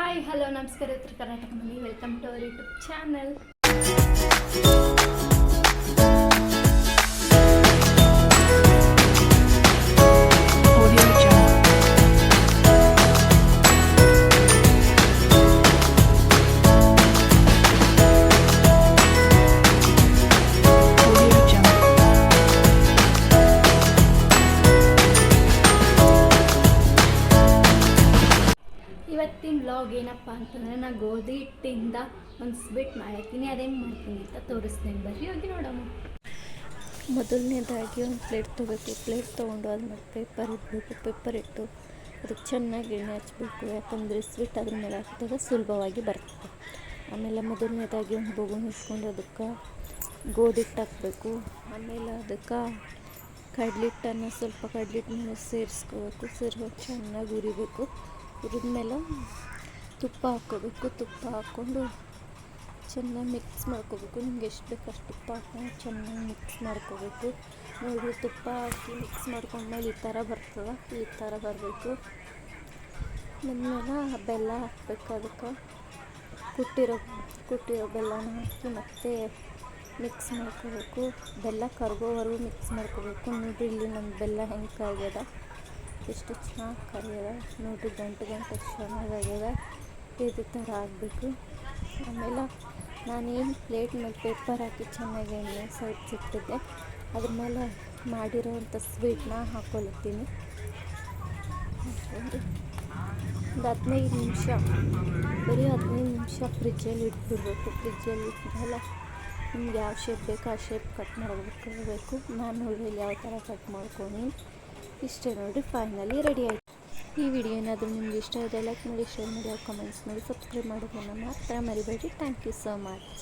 Hi hello ನಮಸ್ಕಾರ ಉತ್ತರ ಕರ್ನಾಟಕ ಮನಿ welcome to our YouTube channel. ಇವತ್ತಿನ ವ್ಲಾಗ್ ಏನಪ್ಪ ಅಂತಂದರೆ ನಾನು ಗೋಧಿ ಹಿಟ್ಟಿಂದ ಒಂದು ಸ್ವೀಟ್ ಮಾಡ್ತೀನಿ. ಅದೇನು ಮಾಡ್ತೀನಿ ಅಂತ ತೋರಿಸ್ತೀನಿ, ಬರ್ರಿ ಹೋಗಿ ನೋಡೋಣ. ಮೊದಲನೇದಾಗಿ ಒಂದು ಪ್ಲೇಟ್ ತೊಗೋಬೇಕು. ಪ್ಲೇಟ್ ತೊಗೊಂಡು ಅದ್ಮೇಲೆ ಪೇಪರ್ ಇಡಬೇಕು. ಪೇಪರ್ ಇಟ್ಟು ಅದಕ್ಕೆ ಚೆನ್ನಾಗಿ ಎಣ್ಣೆ ಹಚ್ಚಬೇಕು. ಯಾಕಂದರೆ ಸ್ವೀಟ್ ಅದ್ರ ಮೇಲೆ ಹಾಕಿದಾಗ ಸುಲಭವಾಗಿ ಬರ್ತದೆ. ಆಮೇಲೆ ಮೊದಲನೇದಾಗಿ ಒಂದು ಬೊಗುನ್ ಇಟ್ಕೊಂಡು ಅದಕ್ಕೆ ಗೋಧಿ ಹಿಟ್ಟು ಹಾಕಬೇಕು. ಆಮೇಲೆ ಅದಕ್ಕೆ ಕಡ್ಲಿಟ್ಟನ್ನು ಸ್ವಲ್ಪ ಕಡ್ಲಿಟ್ಟು ಮೇಲೆ ಸೇರಿಸ್ಕೋಬೇಕು. ಚೆನ್ನಾಗಿ ಹುರಿಬೇಕು. ಹುರಿದ್ಮೇಲೆ ತುಪ್ಪ ಹಾಕ್ಕೋಬೇಕು. ತುಪ್ಪ ಹಾಕ್ಕೊಂಡು ಚೆನ್ನಾಗಿ ಮಿಕ್ಸ್ ಮಾಡ್ಕೋಬೇಕು. ನಿಮ್ಗೆ ಎಷ್ಟು ಬೇಕು ಅಷ್ಟು ತುಪ್ಪ ಹಾಕ್ಕೊಂಡು ಚೆನ್ನಾಗಿ ಮಿಕ್ಸ್ ಮಾಡ್ಕೋಬೇಕು. ನೋಡಿ, ತುಪ್ಪ ಹಾಕಿ ಮಿಕ್ಸ್ ಮಾಡ್ಕೊಂಡ್ಮೇಲೆ ಈ ಥರ ಬರ್ತದೆ. ಈ ಥರ ಬರಬೇಕು. ಬಂದಮೇಲೆ ಬೆಲ್ಲ ಹಾಕ್ಬೇಕು. ಅದಕ್ಕೆ ಕುಟ್ಟಿರೋ ಬೆಲ್ಲನ ಹಾಕಿ ಮತ್ತೆ ಮಿಕ್ಸ್ ಮಾಡ್ಕೋಬೇಕು. ಬೆಲ್ಲ ಕರಗೋವರೆಗೂ ಮಿಕ್ಸ್ ಮಾಡ್ಕೋಬೇಕು. ನೋಡಿರಿ, ಇಲ್ಲಿ ನಮ್ಮ ಬೆಲ್ಲ ಹೆಂಗೆ ಕರಗ್ಯದ, ಎಷ್ಟು ಚೆನ್ನಾಗಿ ಕರಿಯದ ನೋಡಿರಿ. ಗಂಟು ಚೆನ್ನಾಗಾಗ್ಯದ. ಇದೇ ಥರ ಆಗಬೇಕು. ಆಮೇಲೆ ನಾನೇನು ಪ್ಲೇಟ್ ಮೇಲೆ ಪೇಪರ್ ಹಾಕಿ ಚೆನ್ನಾಗಿ ಎಣ್ಣೆ ಸವರ್ಸಿಟ್ಟಿದ್ದೆ, ಅದ್ರ ಮೇಲೆ ಮಾಡಿರೋವಂಥ ಸ್ವೀಟ್ನ ಹಾಕ್ಕೊಳ್ತೀನಿ. ಒಂದು 15 ನಿಮಿಷ, ಬರೀ 15 ನಿಮಿಷ ಫ್ರಿಜ್ಜಲ್ಲಿ ಇಟ್ಬಿಡ್ಬೇಕು. ಫ್ರಿಜ್ಜಲ್ಲಿ ಇಟ್ಮೇಲೆ ನಿಮ್ಗೆ ಯಾವ ಶೇಪ್ ಬೇಕೋ ಆ ಶೇಪ್ ಕಟ್ ಮಾಡಬೇಕು. ನಾನು ನೋಡಿ ಯಾವ ಥರ ಕಟ್ ಮಾಡ್ಕೊಂಡು ಇಷ್ಟೇ. ನೋಡಿ, ಫೈನಲಿ ರೆಡಿ ಆಯಿತು. ಈ ವಿಡಿಯೋ ಏನಾದರೂ ನಿಮ್ಗೆ ಇಷ್ಟ ಇದೆ ಲೈಕ್ ಮಾಡಿ, ಶೇರ್ ಮಾಡಿ, ಕಮೆಂಟ್ಸ್ ಮಾಡಿ, ಸಬ್ಸ್ಕ್ರೈಬ್ ಮಾಡೋದನ್ನು ಮಾತ್ರ ಮರಿಬೇಡಿ. Thank you so much.